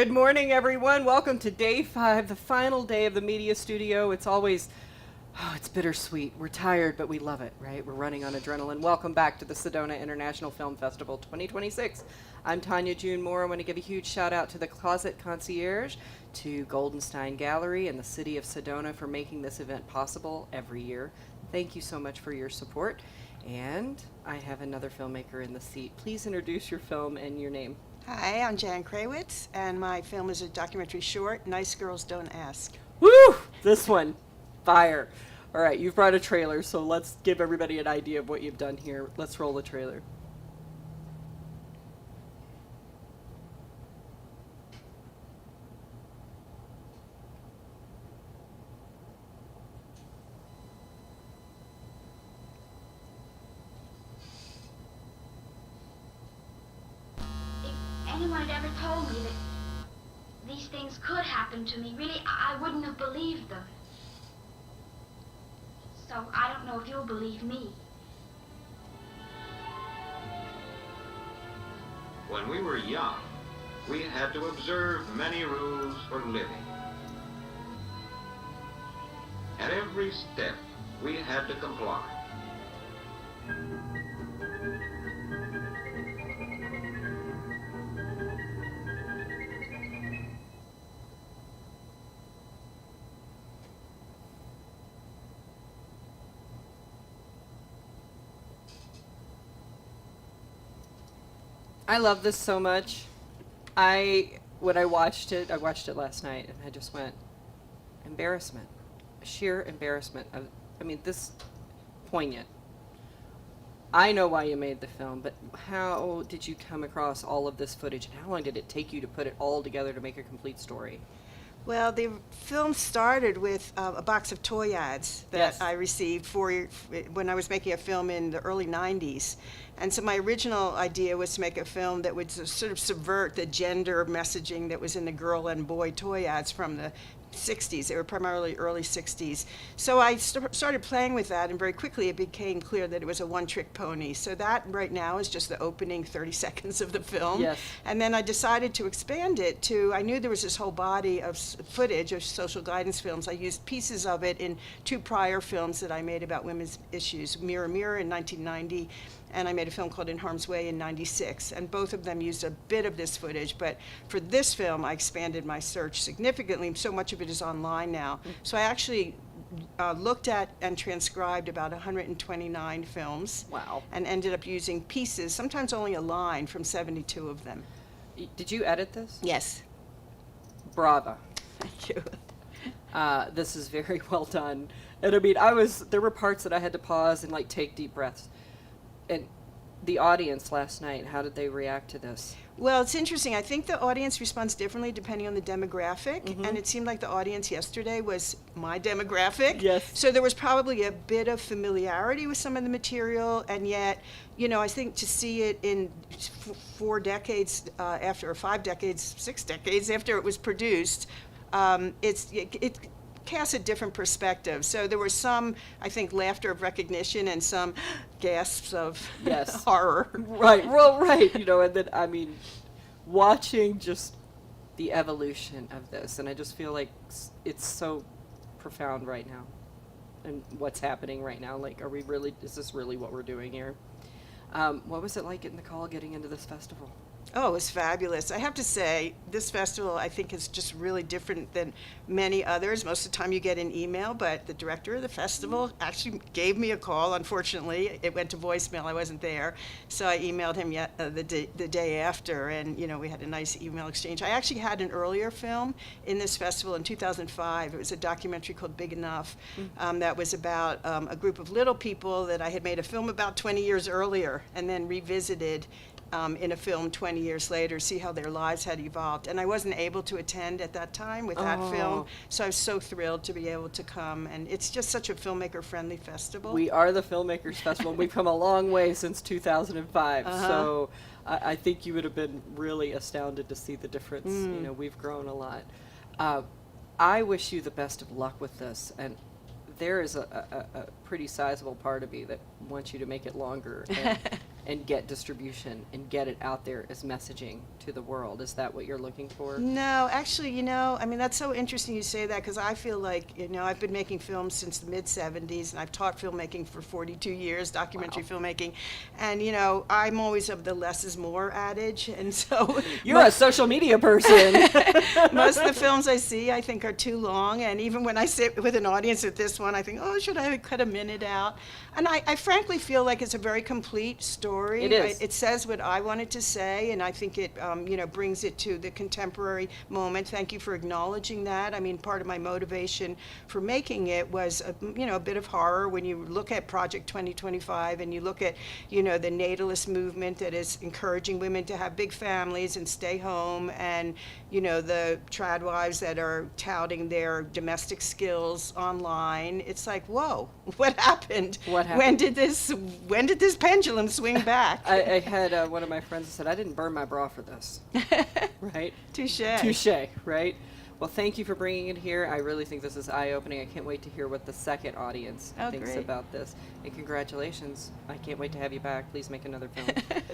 Good morning, everyone. Welcome to day 5, the final day of the media studio. It's always, it's bittersweet. We're tired, but we love it, right? We're running on adrenaline. Welcome back to the Sedona International Film Festival 2026. I'm Tanya June Moore. I want to give a huge shout out to the Closet Concierge, to Goldenstein Gallery, and the city of Sedona for making this event possible every year. Thank you so much for your support. And I have another filmmaker in the seat. Please introduce your film and your name. Hi, I'm Jan Krawitz, and my film is a documentary short, Nice Girls Don't Ask. Woo! This one, fire. All right, you've brought a trailer, so let's give everybody an idea of what you've done here. Let's roll the trailer. If anyone had ever told me that these things could happen to me, really, I wouldn't have believed them. So I don't know if you'll believe me. When we were young, we had to observe many rules for living. At every step, we had to comply. I love this so much. When I watched it last night, and I just went, embarrassment. Sheer embarrassment. This poignant. I know why you made the film, but how did you come across all of this footage, and how long did it take you to put it all together to make a complete story? Well, the film started with a box of toy ads that Yes. I received when I was making a film in the early 90s. And so my original idea was to make a film that would sort of subvert the gender messaging that was in the girl and boy toy ads from the 60s. They were primarily early 60s. So I started playing with that, and very quickly it became clear that it was a one-trick pony. So that right now is just the opening 30 seconds of the film. Yes. And then I decided to expand it I knew there was this whole body of footage of social guidance films. I used pieces of it in 2 prior films that I made about women's issues, Mirror Mirror in 1990, and I made a film called In Harm's Way in 96, and both of them used a bit of this footage. But for this film, I expanded my search significantly. So much of it is online now. So I actually looked at and transcribed about 129 films. Wow. And ended up using pieces, sometimes only a line, from 72 of them. Did you edit this? Yes. Brava. Thank you. This is very well done. And there were parts that I had to pause and take deep breaths. And the audience last night, how did they react to this? Well, it's interesting. I think the audience responds differently depending on the demographic, Mm-hmm. and it seemed like the audience yesterday was my demographic. Yes. So there was probably a bit of familiarity with some of the material, and yet, I think to see it in 4 decades after, or 5 decades, 6 decades after it was produced, it casts a different perspective. So there was some, I think, laughter of recognition and some gasps of Yes. horror. Right, well, right, and then, watching just the evolution of this, and I just feel like it's so profound right now, and what's happening right now. Is this really what we're doing here? What was it like getting the call, getting into this festival? Oh, it was fabulous. I have to say, this festival, I think, is just really different than many others. Most of the time you get an email, but the director of the festival actually gave me a call. Unfortunately, it went to voicemail. I wasn't there. So I emailed him the day after, and, we had a nice email exchange. I actually had an earlier film in this festival in 2005. It was a documentary called Big Enough that was about a group of little people that I had made a film about 20 years earlier and then revisited in a film 20 years later, see how their lives had evolved. And I wasn't able to attend at that time with that film, so I was so thrilled to be able to come. And it's just such a filmmaker-friendly festival. We are the Filmmakers Festival. We've come a long way since 2005, so I think you would have been really astounded to see the difference. We've grown a lot. I wish you the best of luck with this, and there is a pretty sizable part of me that wants you to make it longer. And and get distribution and get it out there as messaging to the world. Is that what you're looking for? No, actually, I mean, that's so interesting you say that, because I feel like, I've been making films since the mid-'70s, and I've taught filmmaking for 42 years, documentary filmmaking, and, I'm always of the less is more adage, and so... You're a social media person. Most of the films I see, I think, are too long, and even when I sit with an audience at this one, I think, oh, should I cut a minute out? And I frankly feel like it's a very complete story. It is. It says what I wanted to say, and I think it, brings it to the contemporary moment. Thank you for acknowledging that. I mean, part of my motivation for making it was, a bit of horror when you look at Project 2025 and you look at, the natalist movement that is encouraging women to have big families and stay home, and, the trad wives that are touting their domestic skills online. It's like, whoa, what happened? What happened? When did this pendulum swing back? I had one of my friends who said, I didn't burn my bra for this. Right? Touche. Touche, right? Well, thank you for bringing it here. I really think this is eye-opening. I can't wait to hear what the second audience thinks great. about this. And congratulations. I can't wait to have you back. Please make another film.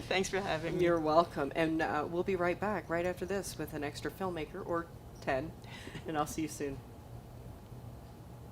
Thanks for having me. You're welcome. And we'll be right back right after this with an extra filmmaker, or 10. And I'll see you soon.